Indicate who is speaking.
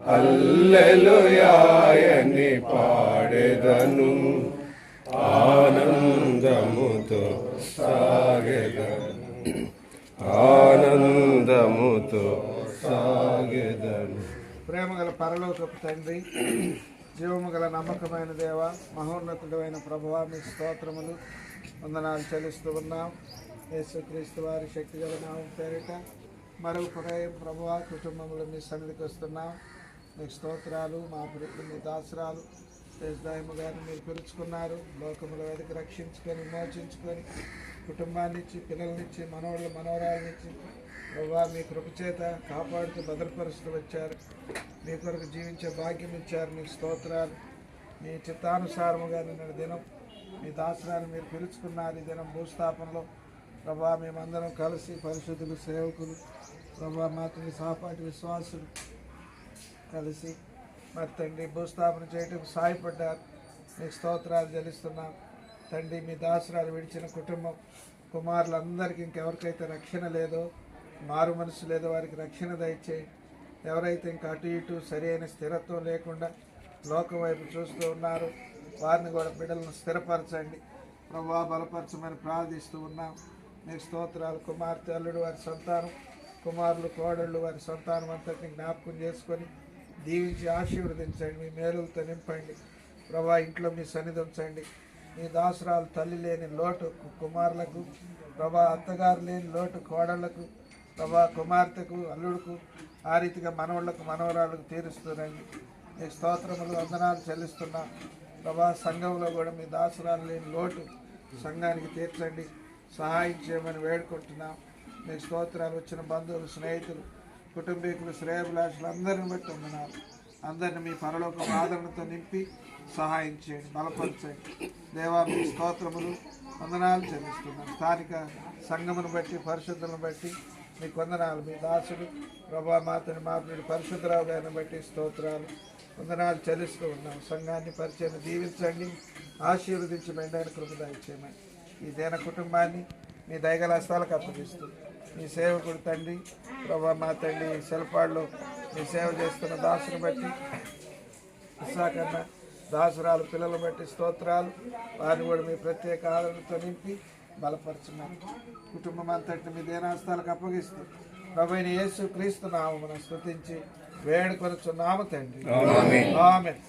Speaker 1: హల్లెలూయాయని పాడెదను, ఆనందముతో సాగెదను, ఆనందముతో సాగెదను.
Speaker 2: ప్రేమగల పరలోకపు తండ్రి, జీవము గల నమ్మకమైన దేవ, మహోన్నతుడైన ప్రభువా, మీ స్తోత్రములు వందనాలు చెల్లిస్తూ ఉన్నాం. యేసుక్రీస్తు వారి శక్తిగల నామం పేరిట మరొక ఉదయం ప్రభువా కుటుంబంలో మీ సన్నిధికి వస్తున్నాం. మీకు స్తోత్రాలు. మా మీ దాసరాలు దేశదాయము గారిని మీరు పిలుచుకున్నారు. లోకముల వెతికి రక్షించుకొని విమోచించుకొని కుటుంబాన్నిచ్చి, పిల్లలనిచ్చి, మనవరాలనిచ్చి ప్రభువా మీ కృపచేత కాపాడుతూ భద్రపరుస్తూ వచ్చారు. మీ కొరకు జీవించే భాగ్యం ఇచ్చారు. మీకు స్తోత్రాలు. మీ చిత్తానుసారముగా నిన్న దినం మీ దాసరాన్ని మీరు పిలుచుకున్నారు. ఈ దినం భూస్థాపనలో ప్రభా మేమందరం కలిసి పరిశుద్ధులు, సేవకులు, ప్రభా మాతో సహపాఠి విశ్వాసులు కలిసి మరి తండ్రి భూస్థాపన చేయటం సాయపడ్డారు. మీకు స్తోత్రాలు చెల్లిస్తున్నాం తండ్రి. మీ దాసరాలు విడిచిన కుటుంబం కుమారులందరికీ ఇంకెవరికైతే రక్షణ లేదో, మారు మనసు లేదో వారికి రక్షణ దయచేయండి. ఎవరైతే ఇంకా అటు ఇటు సరైన స్థిరత్వం లేకుండా లోకం వైపు చూస్తూ ఉన్నారో వారిని కూడా బిడ్డలను స్థిరపరచండి ప్రభువా, బలపరచమని ప్రార్థిస్తూ ఉన్నాం. మీకు స్తోత్రాలు. కుమార్తె, అల్లుడు వారి సంతానం, కుమారులు, కోడళ్ళు వారి సంతానం అంతటిని జ్ఞాపకం చేసుకొని దీవించి ఆశీర్వదించండి. మీ మేలులతో నింపండి ప్రభా. ఇంట్లో మీ సన్నిధి ఉంచండి. మీ దాసురాలు తల్లి లేని లోటు కుమారులకు ప్రభా, అత్తగారు లేని లోటు కోడళ్లకు ప్రభా, కుమార్తెకు, అల్లుడుకు, ఆ రీతిగా మనవళ్లకు, మనవరాళ్ళకు తీరుస్తురండి. మీ స్తోత్రములు వందనాలు చెల్లిస్తున్నాం ప్రభా. సంఘంలో కూడా మీ దాసురాలు లేని లోటు సంఘానికి తీర్చండి, సహాయం చేయమని వేడుకుంటున్నాం. మీ స్తోత్రాలు. వచ్చిన బంధువులు, స్నేహితులు, కుటుంబీకులు, శ్రేయభిలాషులు అందరిని బట్టి వందనాలు. అందరిని మీ పరలోక ఆదరణతో నింపి సహాయం చేయండి, బలపరచండి దేవా. మీ స్తోత్రములు వందనాలు చెల్లిస్తున్నాం. స్థానిక సంఘమును బట్టి, పరిశుద్ధులను బట్టి మీకు వందనాలు. మీ దాసుడు ప్రభా మాతని మాపిడి పరిశుద్ధరావు గారిని బట్టి స్తోత్రాలు వందనాలు చెల్లిస్తూ ఉన్నాం. సంఘాన్ని పరిచయం దీవించండి, ఆశీర్వదించి మెండైన కృపదాయి చేయమని ఈ దేన కుటుంబాన్ని మీ దయగల హస్తాలకు అప్పగిస్తూ మీ సేవకుడు తండ్రి ప్రభా మా తండ్రి శిల్పాడులో మీ సేవ చేస్తున్న దాసుని బట్టి, విశాఖన్న దాసురాలు పిల్లలు బట్టి స్తోత్రాలు. వారిని కూడా మీ ప్రత్యేక ఆదరణతో నింపి బలపరచున్నాం. కుటుంబం అంతటిని మీ దేనాస్తాలకు అప్పగిస్తూ ప్రభువైన యేసు క్రీస్తు నామమున స్తుతించి వేడుకొనుచున్నాము తండ్రి. ఆమేన్.